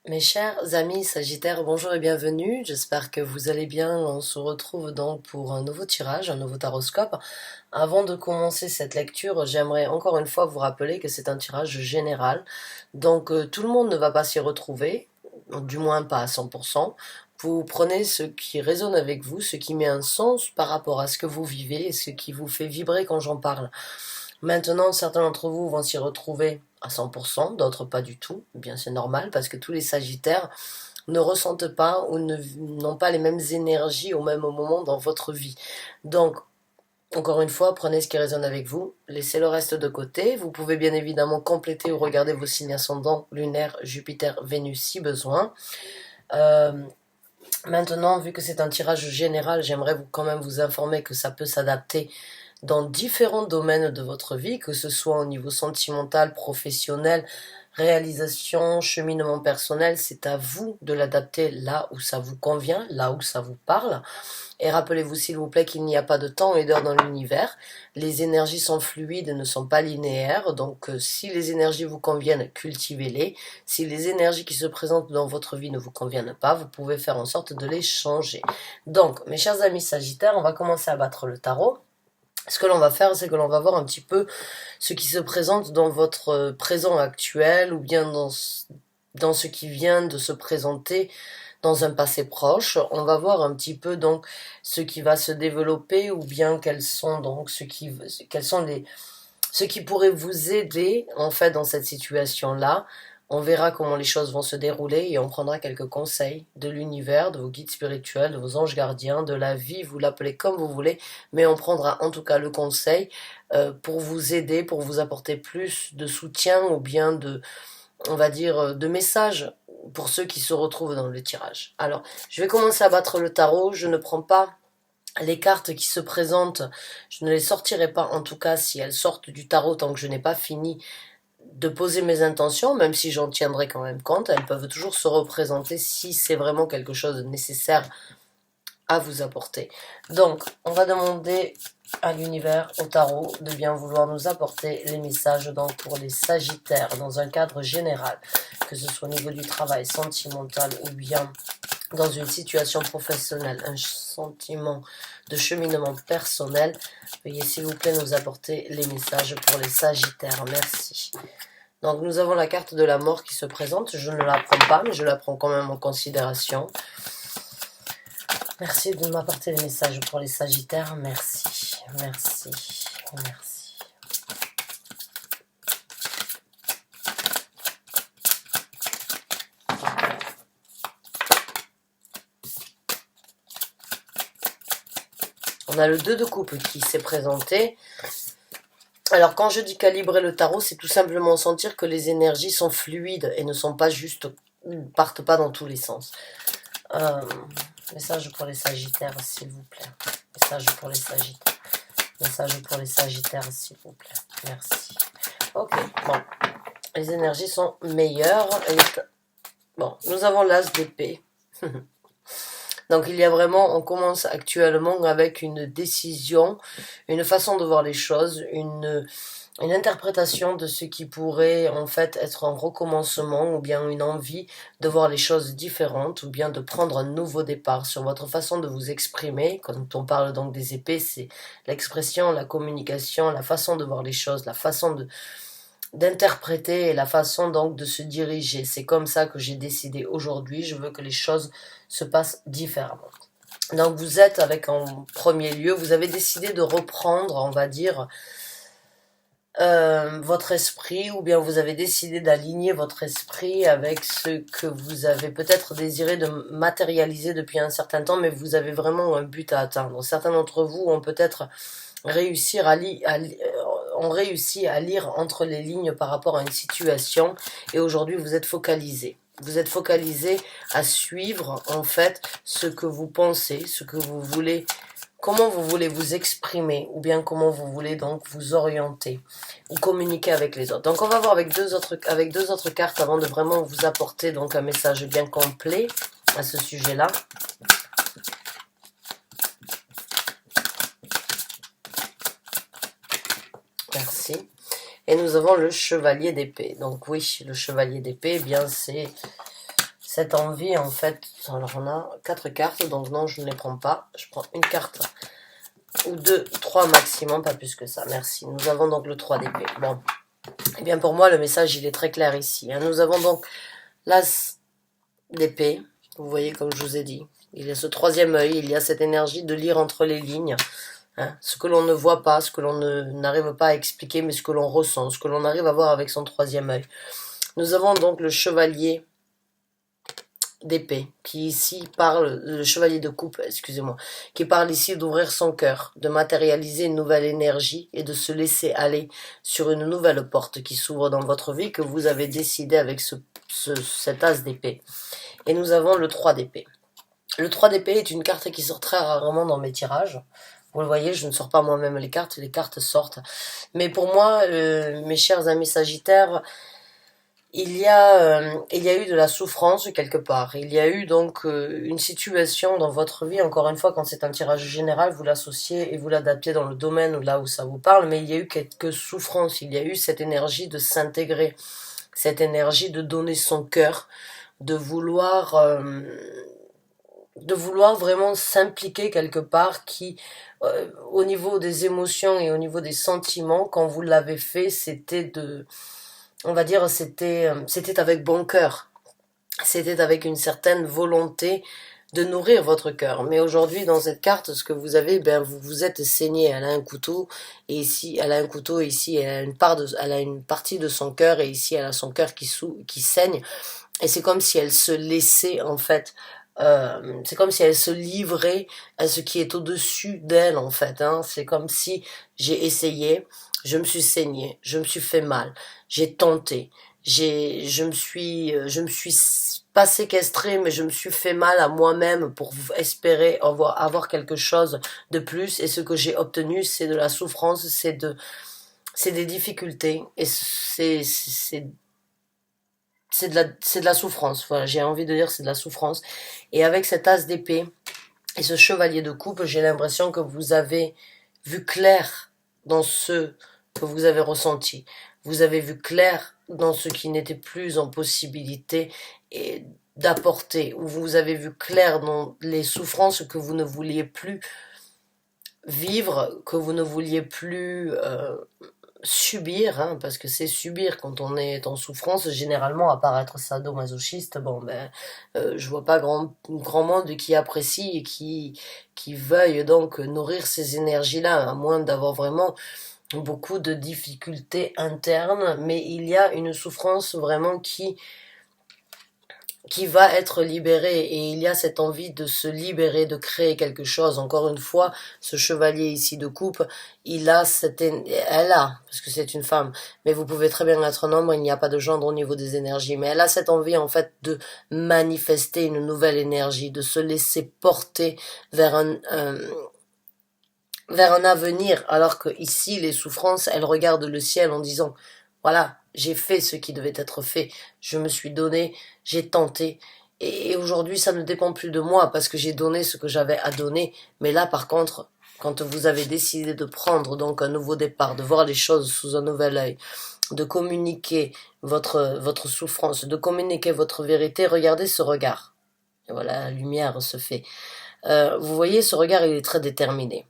Mes chers amis Sagittaires, bonjour et bienvenue. J'espère que vous allez bien. On se retrouve donc pour un nouveau tirage, un nouveau taroscope. Avant de commencer cette lecture, j'aimerais encore une fois vous rappeler que c'est un tirage général. Donc tout le monde ne va pas s'y retrouver, du moins pas à 100%. Vous prenez ce qui résonne avec vous, ce qui met un sens par rapport à ce que vous vivez et ce qui vous fait vibrer quand j'en parle. Maintenant, certains d'entre vous vont s'y retrouver à 100%, d'autres pas du tout. Eh bien, c'est normal parce que tous les Sagittaires ne ressentent pas ou n'ont pas les mêmes énergies au même moment dans votre vie. Donc, encore une fois, prenez ce qui résonne avec vous, laissez le reste de côté. Vous pouvez bien évidemment compléter ou regarder vos signes ascendants, lunaire, Jupiter, Vénus si besoin. Euh, Maintenant, vu que c'est un tirage général, j'aimerais quand même vous informer que ça peut s'adapter dans différents domaines de votre vie, que ce soit au niveau sentimental, professionnel, réalisation, cheminement personnel. C'est à vous de l'adapter là où ça vous convient, là où ça vous parle. Et rappelez-vous s'il vous plaît qu'il n'y a pas de temps et d'heure dans l'univers. Les énergies sont fluides et ne sont pas linéaires. Donc si les énergies vous conviennent, cultivez-les. Si les énergies qui se présentent dans votre vie ne vous conviennent pas, vous pouvez faire en sorte de les changer. Donc mes chers amis Sagittaires, on va commencer à battre le tarot. Ce que l'on va faire, c'est que l'on va voir un petit peu ce qui se présente dans votre présent actuel ou bien dans ce qui vient de se présenter dans un passé proche. On va voir un petit peu donc ce qui va se développer ou bien quels sont donc ce qui pourrait vous aider en fait dans cette situation-là. On verra comment les choses vont se dérouler et on prendra quelques conseils de l'univers, de vos guides spirituels, de vos anges gardiens, de la vie, vous l'appelez comme vous voulez, mais on prendra en tout cas le conseil pour vous aider, pour vous apporter plus de soutien ou bien on va dire, de messages pour ceux qui se retrouvent dans le tirage. Alors, je vais commencer à battre le tarot, je ne prends pas les cartes qui se présentent, je ne les sortirai pas en tout cas si elles sortent du tarot tant que je n'ai pas fini de poser mes intentions, même si j'en tiendrai quand même compte. Elles peuvent toujours se représenter si c'est vraiment quelque chose de nécessaire à vous apporter. Donc, on va demander à l'univers, au tarot, de bien vouloir nous apporter les messages donc pour les Sagittaires dans un cadre général, que ce soit au niveau du travail sentimental ou bien dans une situation professionnelle, un sentiment de cheminement personnel. Veuillez s'il vous plaît nous apporter les messages pour les Sagittaires. Merci. Donc nous avons la carte de la mort qui se présente. Je ne la prends pas, mais je la prends quand même en considération. Merci de m'apporter les messages pour les Sagittaires. Merci, merci, merci. On a le 2 de coupe qui s'est présenté. Alors quand je dis calibrer le tarot, c'est tout simplement sentir que les énergies sont fluides et ne sont pas juste, partent pas dans tous les sens. Message pour les Sagittaires, s'il vous plaît. Message pour les Sagittaires. Message pour les Sagittaires, s'il vous plaît. Merci. Ok, bon. Les énergies sont meilleures. Bon, nous avons l'as d'épée. Donc il y a vraiment, on commence actuellement avec une décision, une façon de voir les choses, une interprétation de ce qui pourrait en fait être un recommencement ou bien une envie de voir les choses différentes ou bien de prendre un nouveau départ sur votre façon de vous exprimer. Quand on parle donc des épées, c'est l'expression, la communication, la façon de voir les choses, la façon d'interpréter et la façon donc de se diriger. C'est comme ça que j'ai décidé aujourd'hui. Je veux que les choses se passent différemment. Donc vous êtes avec en premier lieu, vous avez décidé de reprendre, on va dire, votre esprit, ou bien vous avez décidé d'aligner votre esprit avec ce que vous avez peut-être désiré de matérialiser depuis un certain temps, mais vous avez vraiment un but à atteindre. Certains d'entre vous ont peut-être réussi à lire entre les lignes par rapport à une situation, et aujourd'hui vous êtes focalisé. Vous êtes focalisé à suivre en fait ce que vous pensez, ce que vous voulez, comment vous voulez vous exprimer, ou bien comment vous voulez donc vous orienter ou communiquer avec les autres. Donc on va voir avec deux autres cartes avant de vraiment vous apporter donc un message bien complet à ce sujet-là. Merci. Et nous avons le chevalier d'épée. Donc oui, le chevalier d'épée, eh bien c'est cette envie en fait. Alors on a 4 cartes, donc non, je ne les prends pas. Je prends une carte ou 2, 3 maximum, pas plus que ça. Merci. Nous avons donc le 3 d'épée. Bon, eh bien pour moi le message il est très clair ici. Hein. Nous avons donc l'as d'épée. Vous voyez comme je vous ai dit. Il y a ce troisième œil, il y a cette énergie de lire entre les lignes. Hein, ce que l'on ne voit pas, ce que l'on n'arrive pas à expliquer, mais ce que l'on ressent, ce que l'on arrive à voir avec son troisième œil. Nous avons donc le chevalier d'épée, qui ici parle, le chevalier de coupe, excusez-moi, qui parle ici d'ouvrir son cœur, de matérialiser une nouvelle énergie et de se laisser aller sur une nouvelle porte qui s'ouvre dans votre vie que vous avez décidé avec cet as d'épée. Et nous avons le 3 d'épée. Le 3 d'épée est une carte qui sort très rarement dans mes tirages. Vous le voyez, je ne sors pas moi-même les cartes sortent. Mais pour moi, mes chers amis Sagittaires, il y a eu de la souffrance quelque part. Il y a eu donc une situation dans votre vie, encore une fois, quand c'est un tirage général, vous l'associez et vous l'adaptez dans le domaine là où ça vous parle, mais il y a eu quelques souffrances, il y a eu cette énergie de s'intégrer, cette énergie de donner son cœur, de vouloir vraiment s'impliquer quelque part qui, au niveau des émotions et au niveau des sentiments, quand vous l'avez fait, c'était on va dire, c'était avec bon cœur. C'était avec une certaine volonté de nourrir votre cœur. Mais aujourd'hui, dans cette carte, ce que vous avez, ben, vous vous êtes saigné. Elle a un couteau, et ici, elle a un couteau, et ici, elle a une partie de son cœur, et ici, elle a son cœur qui saigne. Et c'est comme si elle se laissait, en fait, c'est comme si elle se livrait à ce qui est au-dessus d'elle, en fait. Hein. C'est comme si j'ai essayé, je me suis saigné, je me suis fait mal, j'ai tenté, je me suis pas séquestré, mais je me suis fait mal à moi-même pour espérer avoir quelque chose de plus. Et ce que j'ai obtenu, c'est de la souffrance, c'est des difficultés, et c'est de la souffrance. Voilà, j'ai envie de dire c'est de la souffrance. Et avec cet as d'épée et ce chevalier de coupe, j'ai l'impression que vous avez vu clair dans ce que vous avez ressenti. Vous avez vu clair dans ce qui n'était plus en possibilité et d'apporter, ou vous avez vu clair dans les souffrances que vous ne vouliez plus vivre, que vous ne vouliez plus subir, hein, parce que c'est subir quand on est en souffrance, généralement, à part être sadomasochiste, bon ben, je vois pas grand monde qui apprécie et qui veuille donc nourrir ces énergies-là, à moins d'avoir vraiment beaucoup de difficultés internes, mais il y a une souffrance vraiment qui va être libérée, et il y a cette envie de se libérer, de créer quelque chose. Encore une fois, ce chevalier ici de coupe, elle a, parce que c'est une femme, mais vous pouvez très bien être un homme, il n'y a pas de genre au niveau des énergies, mais elle a cette envie en fait de manifester une nouvelle énergie, de se laisser porter vers vers un avenir, alors que ici les souffrances, elles regardent le ciel en disant voilà, j'ai fait ce qui devait être fait, je me suis donné, j'ai tenté, et aujourd'hui ça ne dépend plus de moi parce que j'ai donné ce que j'avais à donner. Mais là par contre, quand vous avez décidé de prendre donc un nouveau départ, de voir les choses sous un nouvel œil, de communiquer votre souffrance, de communiquer votre vérité, regardez ce regard. Et voilà, la lumière se fait. Vous voyez, ce regard, il est très déterminé.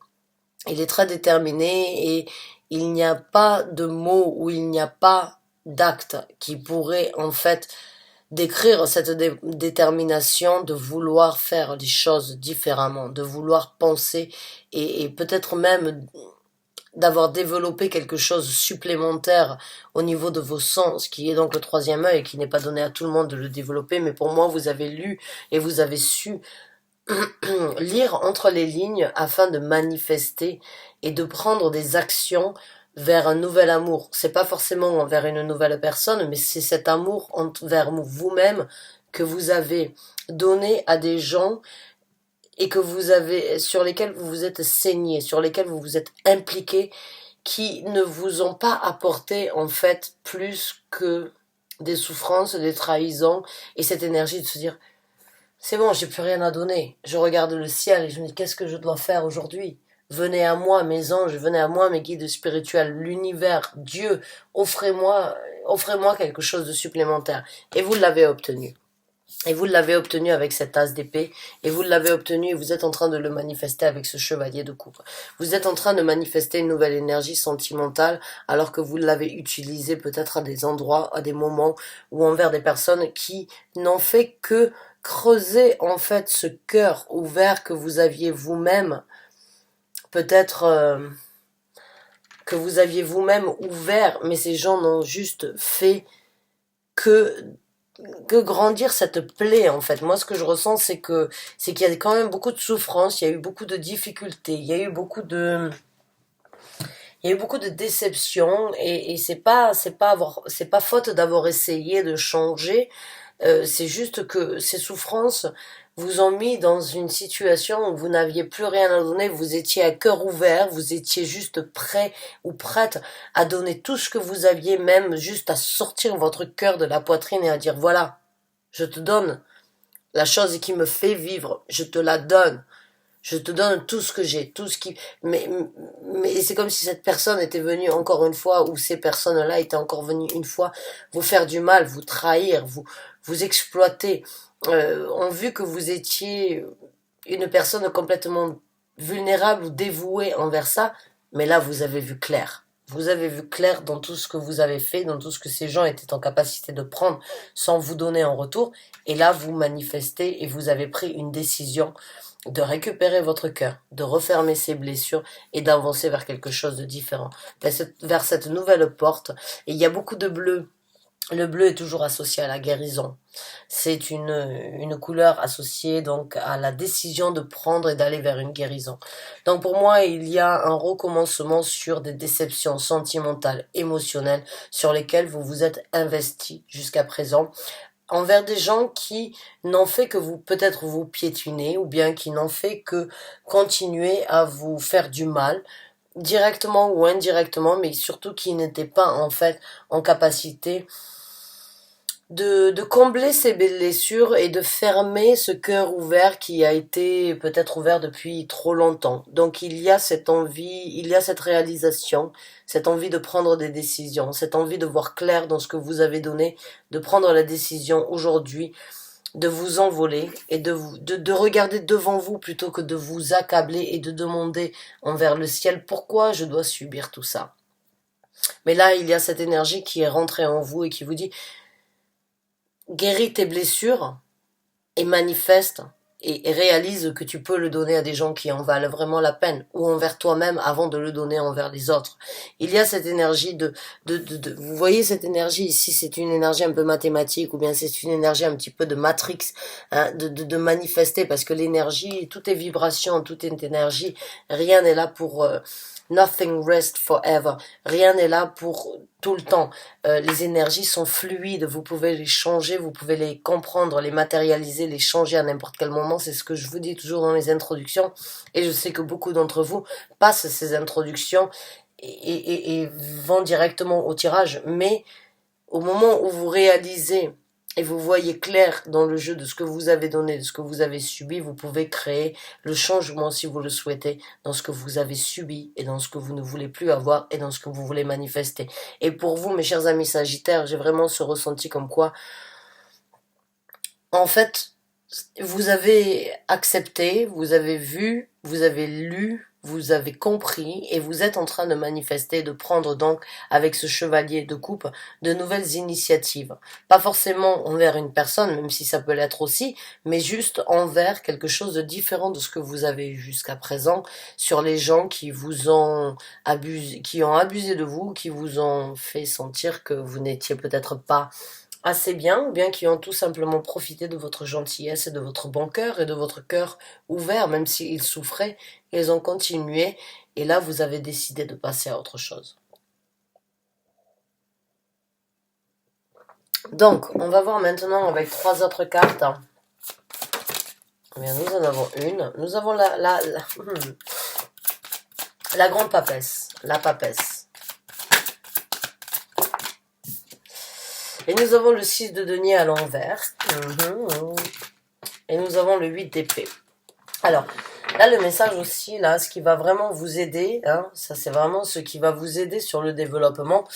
Il est très déterminé, et il n'y a pas de mots ou il n'y a pas d'acte qui pourrait en fait décrire cette détermination de vouloir faire les choses différemment, de vouloir penser et peut-être même d'avoir développé quelque chose supplémentaire au niveau de vos sens, qui est donc le troisième œil, et qui n'est pas donné à tout le monde de le développer, mais pour moi vous avez lu et vous avez su lire entre les lignes afin de manifester et de prendre des actions vers un nouvel amour. C'est pas forcément envers une nouvelle personne, mais c'est cet amour envers vous-même que vous avez donné à des gens et que sur lesquels vous vous êtes saigné, sur lesquels vous vous êtes impliqué, qui ne vous ont pas apporté en fait plus que des souffrances, des trahisons, et cette énergie de se dire c'est bon, j'ai plus rien à donner. Je regarde le ciel et je me dis qu'est-ce que je dois faire aujourd'hui? Venez à moi, mes anges, venez à moi, mes guides spirituels, l'univers, Dieu, offrez-moi quelque chose de supplémentaire. Et vous l'avez obtenu. Et vous l'avez obtenu avec cet as d'épée, et vous l'avez obtenu et vous êtes en train de le manifester avec ce chevalier de coupe. Vous êtes en train de manifester une nouvelle énergie sentimentale alors que vous l'avez utilisée peut-être à des endroits, à des moments ou envers des personnes qui n'ont fait que creuser en fait ce cœur ouvert que vous aviez vous-même, peut-être que vous aviez vous-même ouvert, mais ces gens n'ont juste fait que grandir cette plaie en fait. Moi ce que je ressens c'est qu'il y a quand même beaucoup de souffrance, il y a eu beaucoup de difficultés, il y a eu beaucoup de déceptions et c'est pas faute d'avoir essayé de changer, c'est juste que ces souffrances vous ont mis dans une situation où vous n'aviez plus rien à donner, vous étiez à cœur ouvert, vous étiez juste prêt ou prête à donner tout ce que vous aviez, même juste à sortir votre cœur de la poitrine et à dire voilà, je te donne la chose qui me fait vivre, je te la donne. Je te donne tout ce que j'ai, tout ce qui, mais c'est comme si cette personne était venue encore une fois, ou ces personnes-là étaient encore venues une fois, vous faire du mal, vous trahir, vous exploiter, ont vu que vous étiez une personne complètement vulnérable ou dévouée envers ça, mais là vous avez vu clair. Vous avez vu clair dans tout ce que vous avez fait, dans tout ce que ces gens étaient en capacité de prendre sans vous donner en retour, et là vous manifestez et vous avez pris une décision de récupérer votre cœur, de refermer ses blessures et d'avancer vers quelque chose de différent, vers cette nouvelle porte. Et il y a beaucoup de bleu. Le bleu est toujours associé à la guérison. C'est une couleur associée donc à la décision de prendre et d'aller vers une guérison. Donc pour moi, il y a un recommencement sur des déceptions sentimentales, émotionnelles, sur lesquelles vous vous êtes investi jusqu'à présent, envers des gens qui n'ont fait que vous peut-être vous piétiner ou bien qui n'ont fait que continuer à vous faire du mal directement ou indirectement, mais surtout qui n'étaient pas en fait en capacité de combler ces blessures et de fermer ce cœur ouvert qui a été peut-être ouvert depuis trop longtemps. Donc il y a cette envie, il y a cette réalisation, cette envie de prendre des décisions, cette envie de voir clair dans ce que vous avez donné, de prendre la décision aujourd'hui de vous envoler et de regarder devant vous plutôt que de vous accabler et de demander envers le ciel pourquoi je dois subir tout ça. Mais là, il y a cette énergie qui est rentrée en vous et qui vous dit guéris tes blessures et manifeste et réalise que tu peux le donner à des gens qui en valent vraiment la peine ou envers toi-même avant de le donner envers les autres. Il y a cette énergie vous voyez cette énergie ici, c'est une énergie un peu mathématique ou bien c'est une énergie un petit peu de matrix, hein, de manifester parce que l'énergie, tout est vibration, tout est énergie, rien n'est là pour nothing rest forever. Rien n'est là pour tout le temps. Les énergies sont fluides, vous pouvez les changer, vous pouvez les comprendre, les matérialiser, les changer à n'importe quel moment. C'est ce que je vous dis toujours dans les introductions. Et je sais que beaucoup d'entre vous passent ces introductions et vont directement au tirage. Mais au moment où vous réalisez et vous voyez clair dans le jeu de ce que vous avez donné, de ce que vous avez subi, vous pouvez créer le changement si vous le souhaitez dans ce que vous avez subi et dans ce que vous ne voulez plus avoir et dans ce que vous voulez manifester. Et pour vous, mes chers amis Sagittaires, j'ai vraiment ce ressenti comme quoi, en fait, vous avez accepté, vous avez vu, vous avez lu, vous avez compris et vous êtes en train de manifester, de prendre donc avec ce chevalier de coupe de nouvelles initiatives. Pas forcément envers une personne, même si ça peut l'être aussi, mais juste envers quelque chose de différent de ce que vous avez eu jusqu'à présent sur les gens qui vous ont abusé, qui ont abusé de vous, qui vous ont fait sentir que vous n'étiez peut-être pas assez bien, ou bien qui ont tout simplement profité de votre gentillesse et de votre bon cœur et de votre cœur ouvert, même s'ils souffraient, ils ont continué, et là vous avez décidé de passer à autre chose. Donc, on va voir maintenant avec 3 autres cartes. Eh bien, nous en avons une. Nous avons la grande papesse, la papesse. Et nous avons le 6 de denier à l'envers. Et nous avons le 8 d'épée. Alors, là, le message aussi, là, ce qui va vraiment vous aider, hein, ça c'est vraiment ce qui va vous aider sur le développement,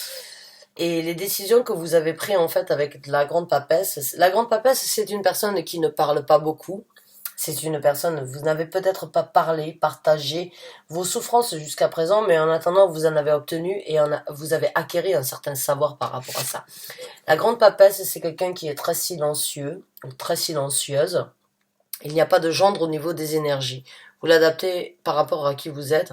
Et les décisions que vous avez prises en fait avec la grande papesse, c'est une personne qui ne parle pas beaucoup. C'est une personne, vous n'avez peut-être pas parlé, partagé vos souffrances jusqu'à présent, mais en attendant, vous en avez obtenu et vous avez acquéri un certain savoir par rapport à ça. La grande papesse, c'est quelqu'un qui est très silencieux, ou très silencieuse. Il n'y a pas de gendre au niveau des énergies. Vous l'adaptez par rapport à qui vous êtes.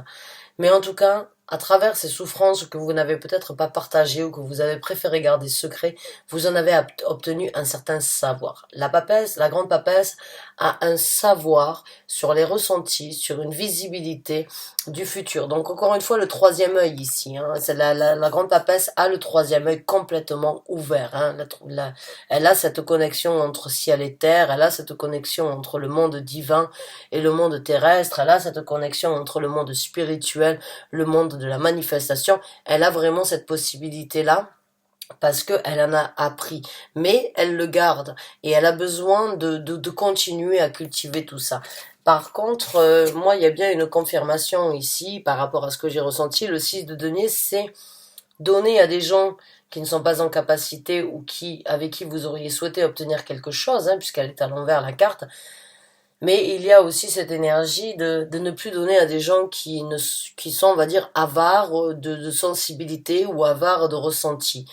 Mais en tout cas, à travers ces souffrances que vous n'avez peut-être pas partagées ou que vous avez préféré garder secret, vous en avez obtenu un certain savoir. La papesse, la grande papesse, a un savoir sur les ressentis, sur une visibilité du futur. Donc encore une fois, le troisième œil ici. C'est la grande papesse a le troisième œil complètement ouvert. Elle a cette connexion entre ciel et terre, elle a cette connexion entre le monde divin et le monde terrestre, elle a cette connexion entre le monde spirituel, le monde de la manifestation. Elle a vraiment cette possibilité-là parce qu'elle en a appris, mais elle le garde et elle a besoin de continuer à cultiver tout ça. Par contre, moi, il y a bien une confirmation ici par rapport à ce que j'ai ressenti. Le 6 de denier, c'est donner à des gens qui ne sont pas en capacité ou avec qui vous auriez souhaité obtenir quelque chose, puisqu'elle est à l'envers la carte. Mais il y a aussi cette énergie de ne plus donner à des gens qui sont, on va dire, avares de sensibilité ou avares de ressenti.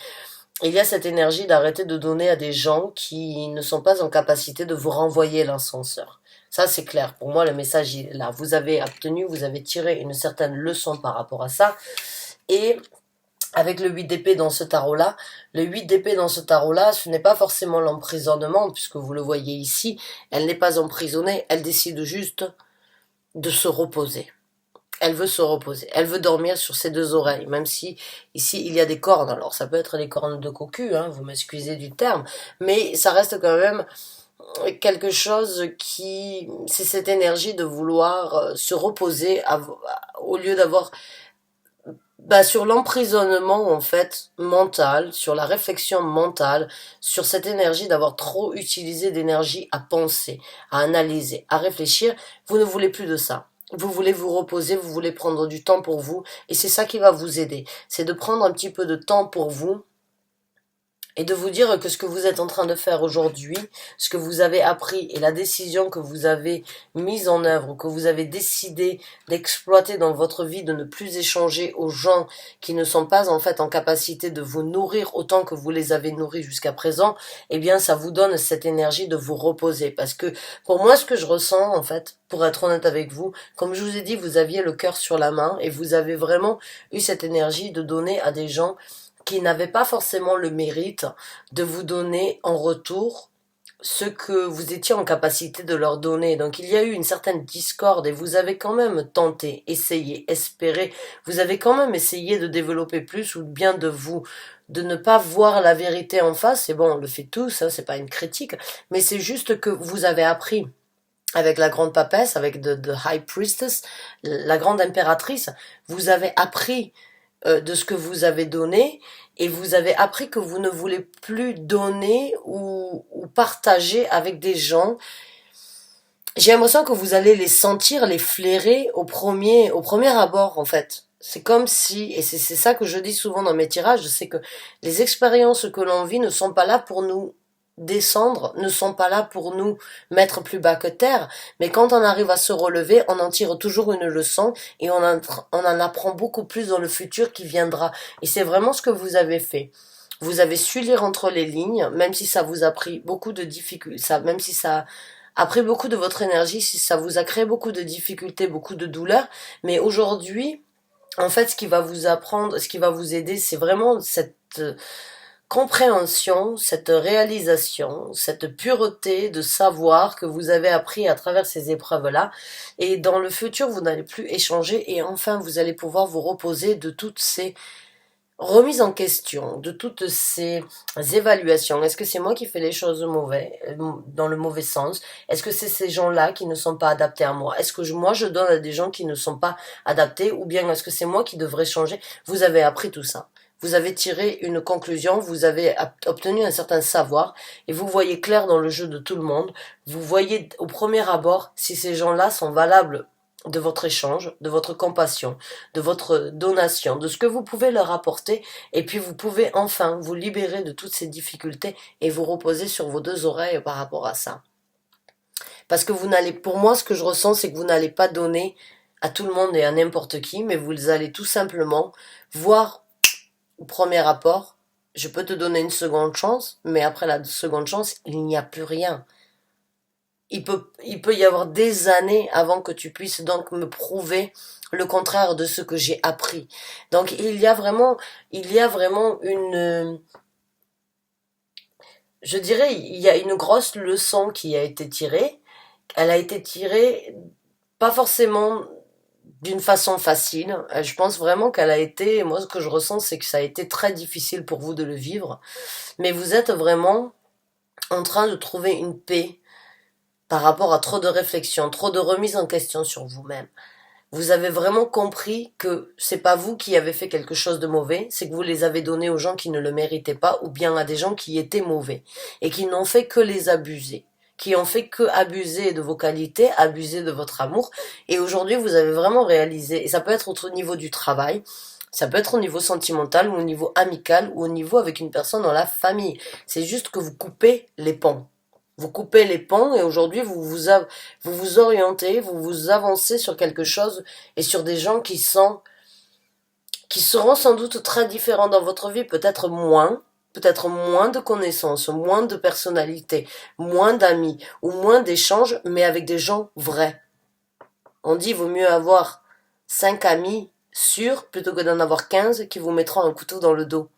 Il y a cette énergie d'arrêter de donner à des gens qui ne sont pas en capacité de vous renvoyer l'ascenseur. Ça, c'est clair. Pour moi, le message est là. Vous avez obtenu, vous avez tiré une certaine leçon par rapport à ça. Et avec le 8 d'épée dans ce tarot-là, le 8 d'épée dans ce tarot-là, ce n'est pas forcément l'emprisonnement, puisque vous le voyez ici, elle n'est pas emprisonnée, elle décide juste de se reposer. Elle veut se reposer, elle veut dormir sur ses deux oreilles, même si ici il y a des cornes, alors ça peut être des cornes de cocu, vous m'excusez du terme, mais ça reste quand même quelque chose qui, c'est cette énergie de vouloir se reposer au lieu d'avoir sur l'emprisonnement en fait mental, sur la réflexion mentale, sur cette énergie d'avoir trop utilisé d'énergie à penser, à analyser, à réfléchir, vous ne voulez plus de ça. Vous voulez vous reposer, vous voulez prendre du temps pour vous, et c'est ça qui va vous aider. C'est de prendre un petit peu de temps pour vous, et de vous dire que ce que vous êtes en train de faire aujourd'hui, ce que vous avez appris et la décision que vous avez mise en œuvre, que vous avez décidé d'exploiter dans votre vie, de ne plus échanger aux gens qui ne sont pas en fait en capacité de vous nourrir autant que vous les avez nourris jusqu'à présent, eh bien ça vous donne cette énergie de vous reposer. Parce que pour moi, ce que je ressens en fait, pour être honnête avec vous, comme je vous ai dit, vous aviez le cœur sur la main et vous avez vraiment eu cette énergie de donner à des gens qui n'avaient pas forcément le mérite de vous donner en retour ce que vous étiez en capacité de leur donner. Donc il y a eu une certaine discorde et vous avez quand même tenté, essayé, espéré, vous avez quand même essayé de développer plus ou bien de ne pas voir la vérité en face. Et bon, on le fait tous, c'est pas une critique, mais c'est juste que vous avez appris avec la grande papesse, avec the High Priestess, la grande impératrice, vous avez appris de ce que vous avez donné et vous avez appris que vous ne voulez plus donner ou partager avec des gens. J'ai l'impression que vous allez les sentir, les flairer au premier abord en fait. C'est comme si, et c'est ça que je dis souvent dans mes tirages, c'est que les expériences que l'on vit ne sont pas là pour nous descendre, ne sont pas là pour nous mettre plus bas que terre, mais quand on arrive à se relever, on en tire toujours une leçon et on en apprend beaucoup plus dans le futur qui viendra. Et c'est vraiment ce que vous avez fait. Vous avez su lire entre les lignes, même si ça vous a pris beaucoup de difficultés, même si ça a pris beaucoup de votre énergie, si ça vous a créé beaucoup de difficultés, beaucoup de douleurs, mais aujourd'hui, en fait, ce qui va vous apprendre, ce qui va vous aider, c'est vraiment cette compréhension, cette réalisation, cette pureté de savoir que vous avez appris à travers ces épreuves-là. Et dans le futur, vous n'allez plus échanger et enfin, vous allez pouvoir vous reposer de toutes ces remises en question, de toutes ces évaluations. Est-ce que c'est moi qui fais les choses dans le mauvais sens? Est-ce que c'est ces gens-là qui ne sont pas adaptés à moi? Est-ce que moi, je donne à des gens qui ne sont pas adaptés? Ou bien est-ce que c'est moi qui devrais changer? Vous avez appris tout ça. Vous avez tiré une conclusion, vous avez obtenu un certain savoir et vous voyez clair dans le jeu de tout le monde. Vous voyez au premier abord si ces gens-là sont valables de votre échange, de votre compassion, de votre donation, de ce que vous pouvez leur apporter, et puis vous pouvez enfin vous libérer de toutes ces difficultés et vous reposer sur vos deux oreilles par rapport à ça. Parce que vous n'allez, pour moi, ce que je ressens, c'est que vous n'allez pas donner à tout le monde et à n'importe qui, mais vous allez tout simplement voir au premier rapport, je peux te donner une seconde chance, mais après la seconde chance, il n'y a plus rien. Il peut y avoir des années avant que tu puisses donc me prouver le contraire de ce que j'ai appris. Donc il y a vraiment une, je dirais, il y a une grosse leçon qui a été tirée. Elle a été tirée pas forcément d'une façon facile. Je pense vraiment qu'elle a été, moi ce que je ressens, c'est que ça a été très difficile pour vous de le vivre. Mais vous êtes vraiment en train de trouver une paix par rapport à trop de réflexion, trop de remise en question sur vous-même. Vous avez vraiment compris que c'est pas vous qui avez fait quelque chose de mauvais, c'est que vous les avez donnés aux gens qui ne le méritaient pas ou bien à des gens qui étaient mauvais et qui n'ont fait que les abuser, qui ont fait que abuser de vos qualités, abuser de votre amour. Et aujourd'hui, vous avez vraiment réalisé, et ça peut être au niveau du travail, ça peut être au niveau sentimental ou au niveau amical ou au niveau avec une personne dans la famille. C'est juste que vous coupez les ponts. Vous coupez les ponts et aujourd'hui vous vous orientez, vous vous avancez sur quelque chose et sur des gens qui seront sans doute très différents dans votre vie, peut-être moins de connaissances, moins de personnalités, moins d'amis ou moins d'échanges, mais avec des gens vrais. On dit vaut mieux avoir 5 amis sûrs plutôt que d'en avoir 15 qui vous mettront un couteau dans le dos.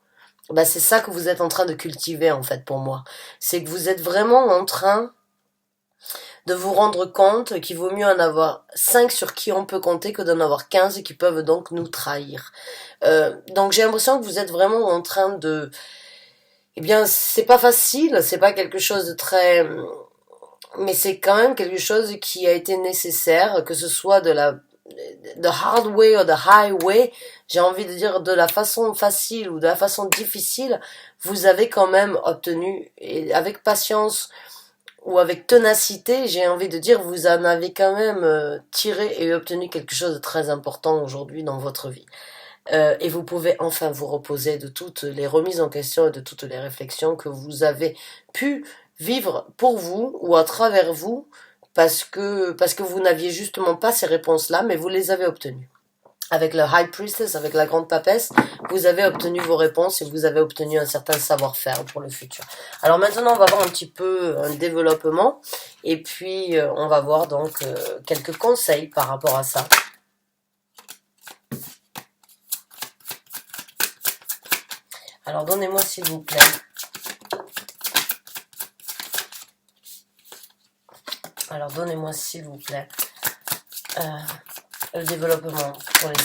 Ben, c'est ça que vous êtes en train de cultiver en fait pour moi. C'est que vous êtes vraiment en train de vous rendre compte qu'il vaut mieux en avoir 5 sur qui on peut compter que d'en avoir 15 qui peuvent donc nous trahir. Donc j'ai l'impression que vous êtes vraiment en train de... Eh bien, c'est pas facile, c'est pas quelque chose de très... Mais c'est quand même quelque chose qui a été nécessaire, que ce soit de la the hard way or the highway, j'ai envie de dire de la façon facile ou de la façon difficile, vous avez quand même obtenu, et avec patience ou avec ténacité, j'ai envie de dire, vous en avez quand même tiré et obtenu quelque chose de très important aujourd'hui dans votre vie. Et vous pouvez enfin vous reposer de toutes les remises en question et de toutes les réflexions que vous avez pu vivre pour vous ou à travers vous, parce que vous n'aviez justement pas ces réponses-là, mais vous les avez obtenues. Avec le High Priestess, avec la grande papesse, vous avez obtenu vos réponses et vous avez obtenu un certain savoir-faire pour le futur. Alors maintenant, on va voir un petit peu un développement et puis on va voir donc quelques conseils par rapport à ça. Alors donnez-moi s'il vous plaît. Alors donnez-moi s'il vous plaît le développement pour les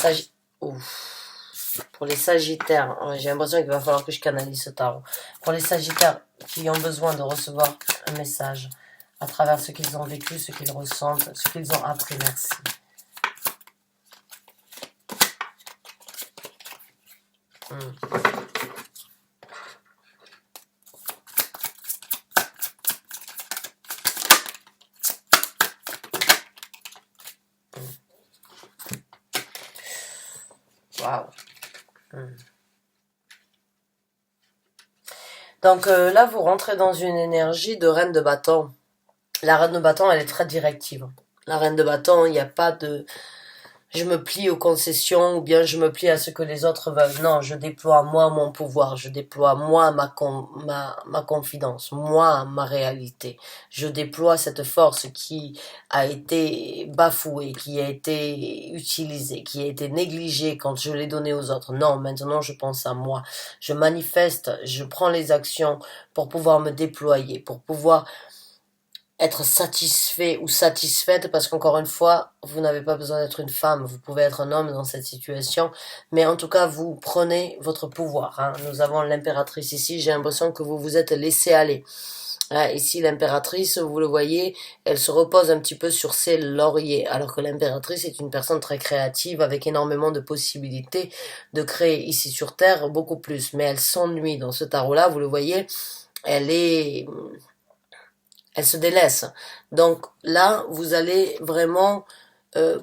pour les Sagittaires. J'ai l'impression qu'il va falloir que je canalise ce tarot. Pour les Sagittaires qui ont besoin de recevoir un message à travers ce qu'ils ont vécu, ce qu'ils ressentent, ce qu'ils ont appris. Merci. Waouh. Donc là, vous rentrez dans une énergie de reine de bâton. La reine de bâton, elle est très directive. La reine de bâton, il n'y a pas de... Je me plie aux concessions ou bien je me plie à ce que les autres veulent. Non, je déploie moi mon pouvoir, je déploie moi ma confidence, moi ma réalité. Je déploie cette force qui a été bafouée, qui a été utilisée, qui a été négligée quand je l'ai donnée aux autres. Non, maintenant je pense à moi. Je manifeste, je prends les actions pour pouvoir me déployer, pour pouvoir être satisfait ou satisfaite, parce qu'encore une fois, vous n'avez pas besoin d'être une femme, vous pouvez être un homme dans cette situation, mais en tout cas, vous prenez votre pouvoir. Hein. Nous avons l'impératrice ici, j'ai l'impression que vous vous êtes laissé aller. Là, ici, l'impératrice, vous le voyez, elle se repose un petit peu sur ses lauriers, alors que l'impératrice est une personne très créative, avec énormément de possibilités de créer ici sur Terre, beaucoup plus, mais elle s'ennuie dans ce tarot-là, vous le voyez, elle se délaisse. Donc là, vous allez vraiment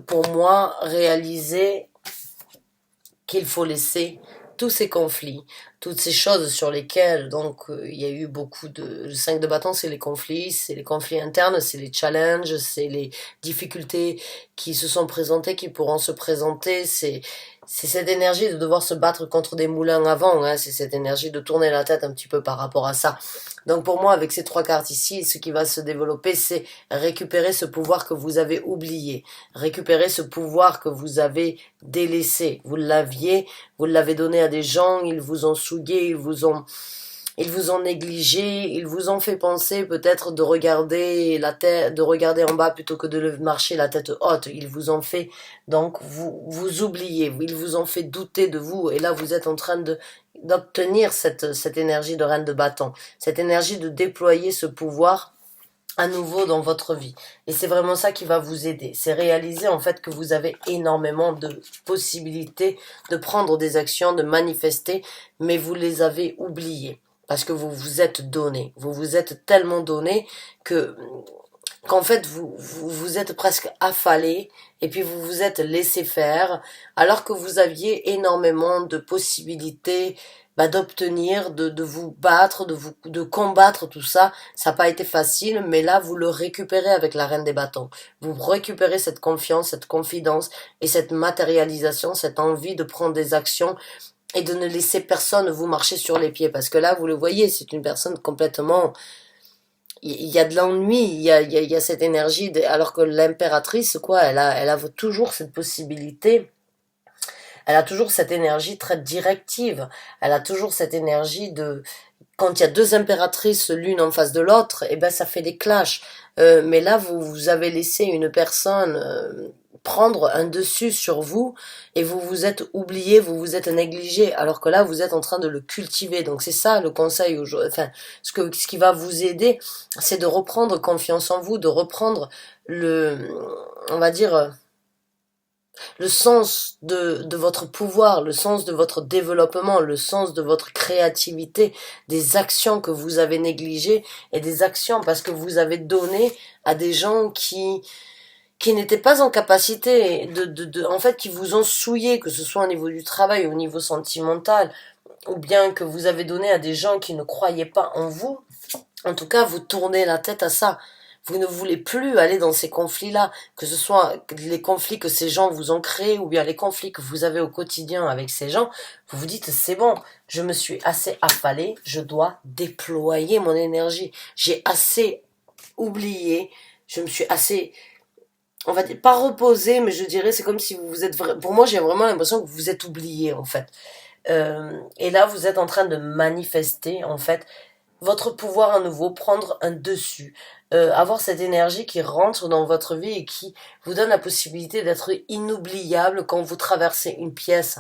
pour moi, réaliser qu'il faut laisser tous ces conflits, toutes ces choses sur lesquelles donc il y a eu beaucoup de... Le 5 de bâton, c'est les conflits internes, c'est les challenges, c'est les difficultés qui se sont présentées, qui pourront se présenter, c'est cette énergie de devoir se battre contre des moulins à vent, hein, c'est cette énergie de tourner la tête un petit peu par rapport à ça. Donc pour moi, avec ces 3 cartes ici, ce qui va se développer, c'est récupérer ce pouvoir que vous avez oublié, récupérer ce pouvoir que vous avez délaissé. Vous l'avez donné à des gens, ils vous ont souillé, ils vous ont négligé, ils vous ont fait penser peut-être de regarder la tête, de regarder en bas plutôt que de marcher la tête haute. Ils vous ont fait donc vous oublier, ils vous ont fait douter de vous et là vous êtes en train d'obtenir cette énergie de reine de bâton, cette énergie de déployer ce pouvoir à nouveau dans votre vie. Et c'est vraiment ça qui va vous aider. C'est réaliser en fait que vous avez énormément de possibilités de prendre des actions, de manifester, mais vous les avez oubliées. Parce que vous vous êtes donné. Vous vous êtes tellement donné que qu'en fait vous êtes presque affalé et puis vous vous êtes laissé faire alors que vous aviez énormément de possibilités d'obtenir, de vous battre, de combattre tout ça. Ça n'a pas été facile, mais là vous le récupérez avec la reine des bâtons. Vous récupérez cette confiance, cette confidence et cette matérialisation, cette envie de prendre des actions et de ne laisser personne vous marcher sur les pieds. Parce que là, vous le voyez, c'est une personne complètement... Il y a de l'ennui, il y a cette énergie, alors que l'impératrice, quoi, elle a toujours cette possibilité, elle a toujours cette énergie très directive, elle a toujours cette énergie de... Quand il y a 2 impératrices l'une en face de l'autre, eh ben ça fait des clashs. Mais là, vous avez laissé une personne prendre un dessus sur vous et vous vous êtes oublié, vous vous êtes négligé, alors que là, vous êtes en train de le cultiver. Donc c'est ça le conseil aujourd'hui. Enfin, ce qui va vous aider, c'est de reprendre confiance en vous, de reprendre on va dire, le sens de votre pouvoir, le sens de votre développement, le sens de votre créativité, des actions que vous avez négligées et des actions parce que vous avez donné à des gens qui n'étaient pas en capacité en fait, qui vous ont souillé, que ce soit au niveau du travail, au niveau sentimental, ou bien que vous avez donné à des gens qui ne croyaient pas en vous. En tout cas, vous tournez la tête à ça. Vous ne voulez plus aller dans ces conflits-là, que ce soit les conflits que ces gens vous ont créés ou bien les conflits que vous avez au quotidien avec ces gens. Vous vous dites, c'est bon, je me suis assez affalé, je dois déployer mon énergie. J'ai assez oublié, je me suis assez, on va dire, pas reposé, mais je dirais, c'est comme si vous vous êtes, pour moi, j'ai vraiment l'impression que vous vous êtes oublié, en fait. Et là, vous êtes en train de manifester, en fait, votre pouvoir à nouveau, prendre un dessus, avoir cette énergie qui rentre dans votre vie et qui vous donne la possibilité d'être inoubliable quand vous traversez une pièce.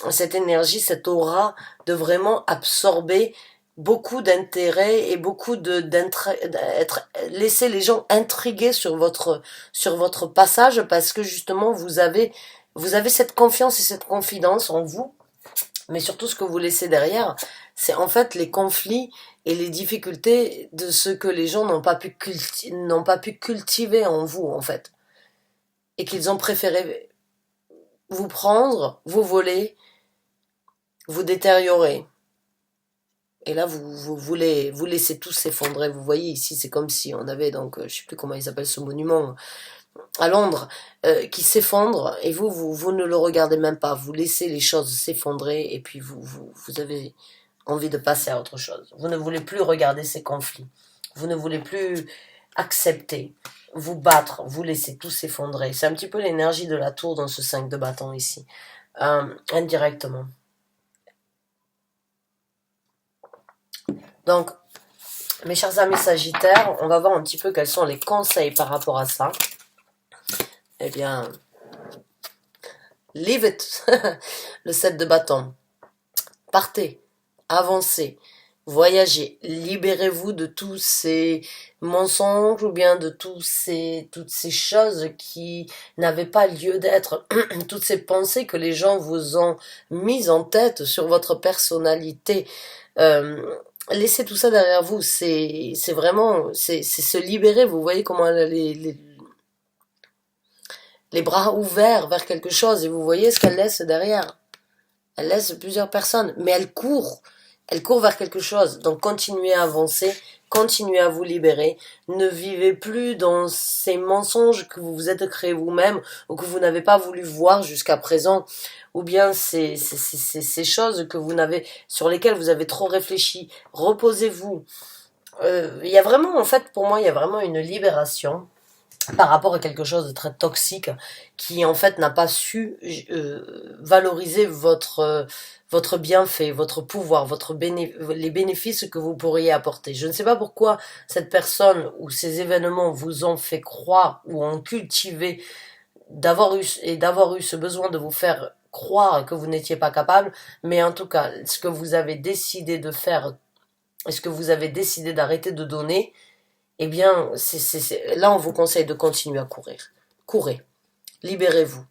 Cette énergie, cette aura de vraiment absorber beaucoup d'intérêt et beaucoup laisser les gens intrigués sur votre passage parce que justement vous avez cette confiance et cette confidence en vous, mais surtout ce que vous laissez derrière, c'est en fait les conflits et les difficultés de ce que les gens n'ont pas pu cultiver en vous, en fait. Et qu'ils ont préféré vous prendre, vous voler, vous détériorer. Et là, vous laissez tout s'effondrer. Vous voyez ici, c'est comme si on avait donc, je sais plus comment il s'appelle ce monument, à Londres, qui s'effondre, et vous ne le regardez même pas. Vous laissez les choses s'effondrer, et puis vous avez envie de passer à autre chose. Vous ne voulez plus regarder ces conflits. Vous ne voulez plus accepter, vous battre, vous laisser tout s'effondrer. C'est un petit peu l'énergie de la tour dans ce 5 de bâton ici, indirectement. Donc, mes chers amis Sagittaires, on va voir un petit peu quels sont les conseils par rapport à ça. Eh bien, leave it. Le 7 de bâton. Partez, avancez, voyagez, libérez-vous de tous ces mensonges ou bien de toutes ces choses qui n'avaient pas lieu d'être, toutes ces pensées que les gens vous ont mises en tête sur votre personnalité. Laissez tout ça derrière vous, c'est vraiment, c'est se libérer. Vous voyez comment les bras ouverts vers quelque chose, et vous voyez ce qu'elle laisse derrière. Elle laisse plusieurs personnes, mais elle court. Elle court vers quelque chose. Donc continuez à avancer, continuez à vous libérer. Ne vivez plus dans ces mensonges que vous vous êtes créés vous-même ou que vous n'avez pas voulu voir jusqu'à présent. Ou bien ces choses que vous n'avez, sur lesquelles vous avez trop réfléchi. Reposez-vous. Il y a vraiment, en fait, pour moi, il y a vraiment une libération par rapport à quelque chose de très toxique qui en fait n'a pas su valoriser votre bienfait, votre pouvoir, les bénéfices que vous pourriez apporter. Je ne sais pas pourquoi cette personne ou ces événements vous ont fait croire ou ont cultivé d'avoir eu ce besoin de vous faire croire que vous n'étiez pas capable, mais en tout cas, ce que vous avez décidé de faire, ce que vous avez décidé d'arrêter de donner, eh bien, là, on vous conseille de continuer à courir. Courez. Libérez-vous.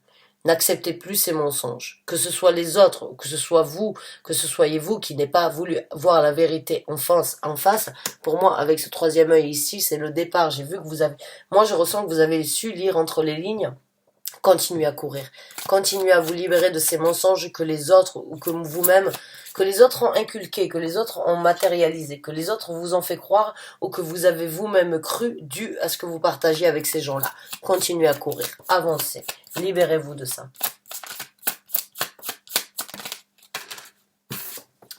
N'acceptez plus ces mensonges. Que ce soit les autres, ou que ce soit vous, que ce soyez vous qui n'ayez pas voulu voir la vérité en face. Pour moi, avec ce troisième œil ici, c'est le départ. J'ai vu que vous avez, moi, je ressens que vous avez su lire entre les lignes. Continuez à courir. Continuez à vous libérer de ces mensonges que les autres, ou que vous-même, que les autres ont inculqués, que les autres ont matérialisé, que les autres vous ont fait croire, ou que vous avez vous-même cru dû à ce que vous partagiez avec ces gens-là. Continuez à courir. Avancez. Libérez-vous de ça.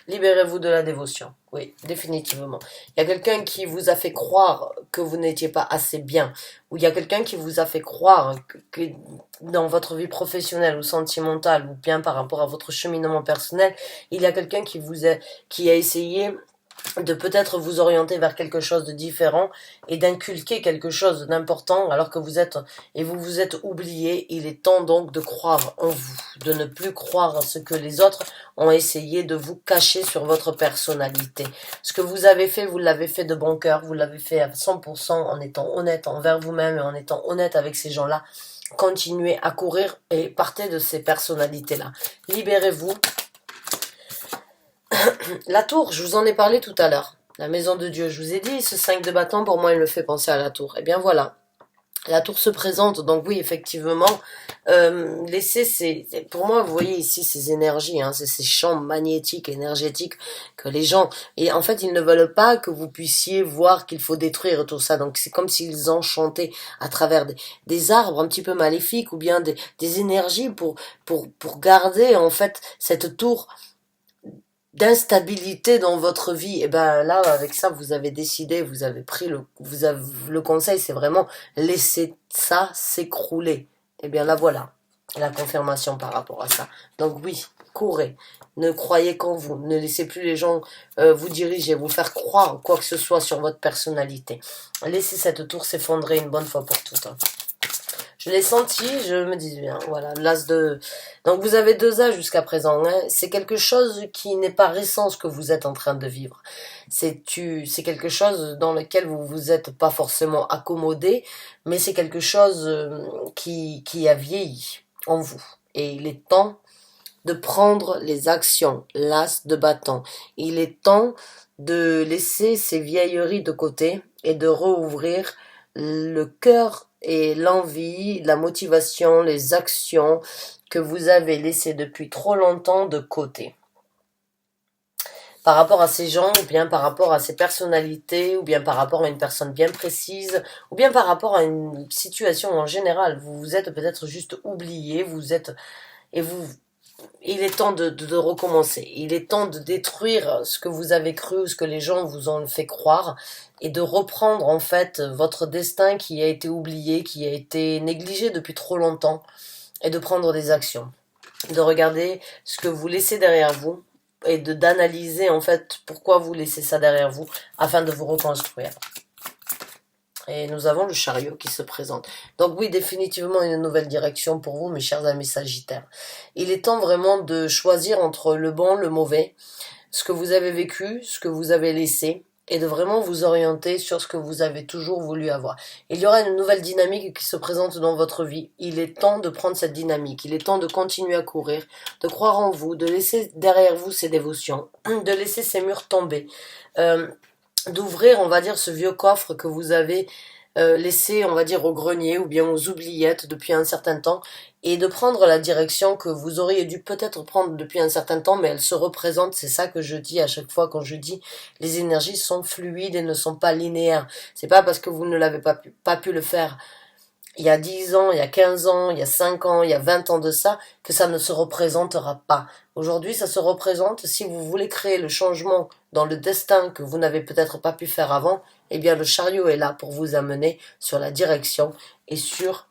Libérez-vous de la dévotion. Oui, définitivement. Il y a quelqu'un qui vous a fait croire que vous n'étiez pas assez bien. Ou il y a quelqu'un qui vous a fait croire que dans votre vie professionnelle ou sentimentale, ou bien par rapport à votre cheminement personnel, il y a quelqu'un qui a essayé de peut-être vous orienter vers quelque chose de différent et d'inculquer quelque chose d'important alors que vous vous êtes oublié. Il est temps donc de croire en vous, de ne plus croire à ce que les autres ont essayé de vous cacher sur votre personnalité. Ce que vous avez fait, vous l'avez fait de bon cœur, vous l'avez fait à 100% en étant honnête envers vous-même et en étant honnête avec ces gens-là. Continuez à courir et partez de ces personnalités-là. Libérez-vous. La tour, je vous en ai parlé tout à l'heure. La maison de Dieu, je vous ai dit, ce 5 de bâton, pour moi, il me fait penser à la tour. Eh bien voilà, la tour se présente, donc oui, effectivement, pour moi, vous voyez ici ces énergies, c'est ces champs magnétiques, énergétiques que les gens, et en fait, ils ne veulent pas que vous puissiez voir qu'il faut détruire tout ça, donc c'est comme s'ils enchantaient à travers des arbres un petit peu maléfiques, ou bien des énergies pour garder, en fait, cette tour d'instabilité dans votre vie. Et ben là, avec ça, vous avez décidé, vous avez pris le conseil, c'est vraiment laisser ça s'écrouler. Et bien là, voilà la confirmation par rapport à ça. Donc oui, courez. Ne croyez qu'en vous. Ne laissez plus les gens vous diriger, vous faire croire quoi que ce soit sur votre personnalité. Laissez cette tour s'effondrer une bonne fois pour toutes. Je l'ai senti, je me dis bien, voilà, l'as de... Donc vous avez 2 as jusqu'à présent, c'est quelque chose qui n'est pas récent ce que vous êtes en train de vivre. C'est quelque chose dans lequel vous vous êtes pas forcément accommodé, mais c'est quelque chose qui a vieilli en vous. Et il est temps de prendre les actions, l'as de bâton. Il est temps de laisser ces vieilleries de côté et de rouvrir le cœur et l'envie, la motivation, les actions que vous avez laissées depuis trop longtemps de côté. Par rapport à ces gens, ou bien par rapport à ces personnalités, ou bien par rapport à une personne bien précise, ou bien par rapport à une situation en général. Vous vous êtes peut-être juste oublié, il est temps de recommencer. Il est temps de détruire ce que vous avez cru ou ce que les gens vous ont fait croire et de reprendre en fait votre destin qui a été oublié, qui a été négligé depuis trop longtemps et de prendre des actions. De regarder ce que vous laissez derrière vous et d'analyser en fait pourquoi vous laissez ça derrière vous afin de vous reconstruire. Et nous avons le chariot qui se présente. Donc oui, définitivement une nouvelle direction pour vous, mes chers amis sagittaires. Il est temps vraiment de choisir entre le bon, le mauvais, ce que vous avez vécu, ce que vous avez laissé, et de vraiment vous orienter sur ce que vous avez toujours voulu avoir. Il y aura une nouvelle dynamique qui se présente dans votre vie. Il est temps de prendre cette dynamique. Il est temps de continuer à courir, de croire en vous, de laisser derrière vous ces dévotions, de laisser ces murs tomber. D'ouvrir, on va dire, ce vieux coffre que vous avez laissées, on va dire, au grenier ou bien aux oubliettes depuis un certain temps, et de prendre la direction que vous auriez dû peut-être prendre depuis un certain temps, mais elle se représente. C'est ça que je dis à chaque fois quand je dis les énergies sont fluides et ne sont pas linéaires. C'est pas parce que vous ne l'avez pas pu le faire il y a 10 ans, il y a 15 ans, il y a 5 ans, il y a 20 ans de ça, que ça ne se représentera pas. Aujourd'hui, ça se représente. Si vous voulez créer le changement dans le destin que vous n'avez peut-être pas pu faire avant, eh bien le chariot est là pour vous amener sur la direction et sur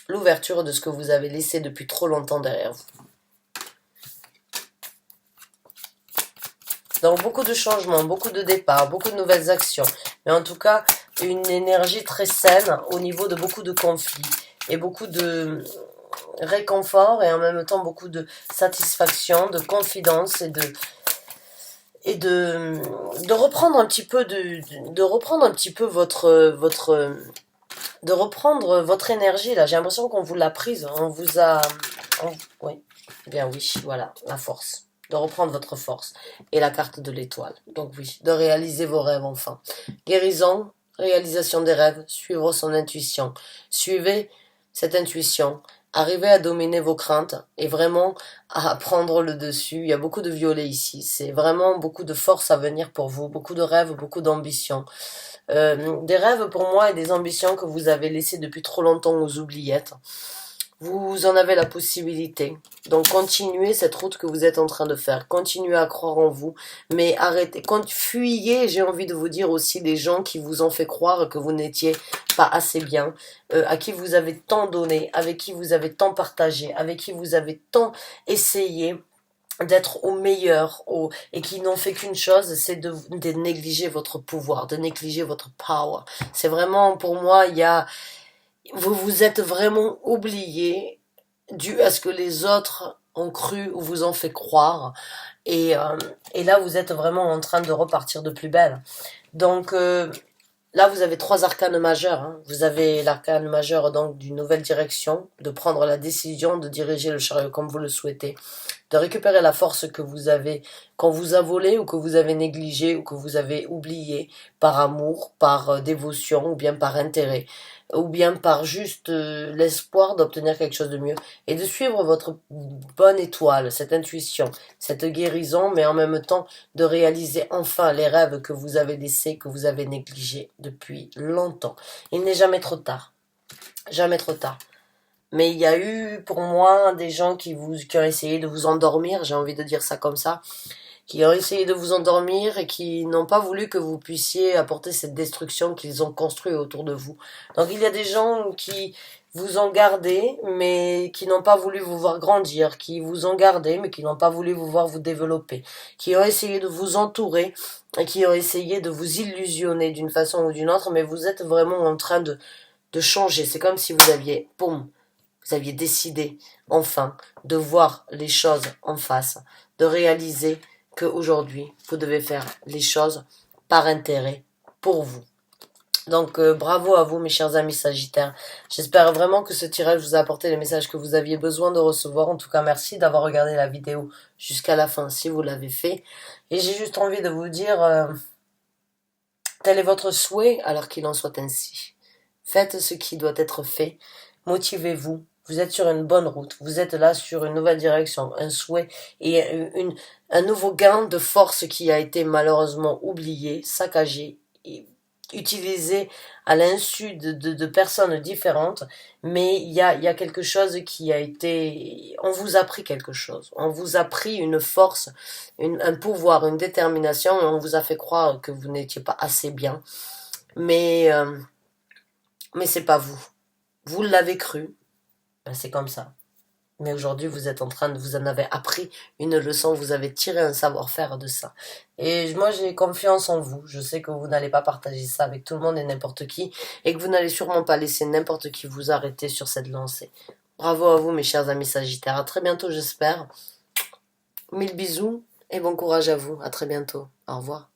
l'ouverture de ce que vous avez laissé depuis trop longtemps derrière vous. Donc beaucoup de changements, beaucoup de départs, beaucoup de nouvelles actions. Mais en tout cas, une énergie très saine au niveau de beaucoup de conflits et beaucoup de réconfort et en même temps beaucoup de satisfaction, de confidence et de reprendre un petit peu de reprendre un petit peu de reprendre votre énergie là. J'ai l'impression qu'on vous l'a prise, on vous a oui, bien oui, voilà, la force. De reprendre votre force. Et la carte de l'étoile. Donc oui, de réaliser vos rêves enfin. Guérison, réalisation des rêves, suivre son intuition. Suivez cette intuition. Arrivez à dominer vos craintes et vraiment à prendre le dessus. Il y a beaucoup de violet ici. C'est vraiment beaucoup de force à venir pour vous. Beaucoup de rêves, beaucoup d'ambitions. Des rêves pour moi et des ambitions que vous avez laissées depuis trop longtemps aux oubliettes. Vous en avez la possibilité. Donc continuez cette route que vous êtes en train de faire. Continuez à croire en vous. Mais arrêtez. Fuyez, j'ai envie de vous dire aussi, des gens qui vous ont fait croire que vous n'étiez pas assez bien, à qui vous avez tant donné, avec qui vous avez tant partagé, avec qui vous avez tant essayé d'être au meilleur, et qui n'ont fait qu'une chose, c'est de négliger votre pouvoir, de négliger votre power. C'est vraiment, pour moi, vous vous êtes vraiment oublié dû à ce que les autres ont cru ou vous ont fait croire. Et là, vous êtes vraiment en train de repartir de plus belle. Donc, là, vous avez 3 arcanes majeurs. Hein. Vous avez l'arcane majeur donc d'une nouvelle direction, de prendre la décision de diriger le chariot comme vous le souhaitez, de récupérer la force que vous avez, qu'on vous a volée ou que vous avez négligée ou que vous avez oubliée par amour, par dévotion ou bien par intérêt ou bien par juste l'espoir d'obtenir quelque chose de mieux et de suivre votre bonne étoile, cette intuition, cette guérison, mais en même temps de réaliser enfin les rêves que vous avez laissés, que vous avez négligés depuis longtemps. Il n'est jamais trop tard. Jamais trop tard. Mais il y a eu pour moi des gens qui ont essayé de vous endormir, j'ai envie de dire ça comme ça, qui ont essayé de vous endormir et qui n'ont pas voulu que vous puissiez apporter cette destruction qu'ils ont construite autour de vous. Donc il y a des gens qui vous ont gardé, mais qui n'ont pas voulu vous voir grandir, qui vous ont gardé, mais qui n'ont pas voulu vous voir vous développer, qui ont essayé de vous entourer et qui ont essayé de vous illusionner d'une façon ou d'une autre, mais vous êtes vraiment en train de changer. C'est comme si vous aviez, boum, vous aviez décidé, enfin, de voir les choses en face, de réaliser qu'aujourd'hui, vous devez faire les choses par intérêt pour vous. Donc, bravo à vous, mes chers amis Sagittaires. J'espère vraiment que ce tirage vous a apporté les messages que vous aviez besoin de recevoir. En tout cas, merci d'avoir regardé la vidéo jusqu'à la fin, si vous l'avez fait. Et j'ai juste envie de vous dire, tel est votre souhait, alors qu'il en soit ainsi. Faites ce qui doit être fait. Motivez-vous. Vous êtes sur une bonne route. Vous êtes là sur une nouvelle direction, un souhait et un nouveau gain de force qui a été malheureusement oublié, saccagé, et utilisé à l'insu de personnes différentes. Mais il y a quelque chose qui a été... On vous a pris quelque chose. On vous a pris une force, un pouvoir, une détermination et on vous a fait croire que vous n'étiez pas assez bien. Mais c'est pas vous. Vous l'avez cru. Ben, c'est comme ça. Mais aujourd'hui, vous êtes en train de, vous en avez appris une leçon, vous avez tiré un savoir-faire de ça. Et moi, j'ai confiance en vous. Je sais que vous n'allez pas partager ça avec tout le monde et n'importe qui, et que vous n'allez sûrement pas laisser n'importe qui vous arrêter sur cette lancée. Bravo à vous, mes chers amis Sagittaires. À très bientôt, j'espère. 1000 bisous et bon courage à vous. À très bientôt. Au revoir.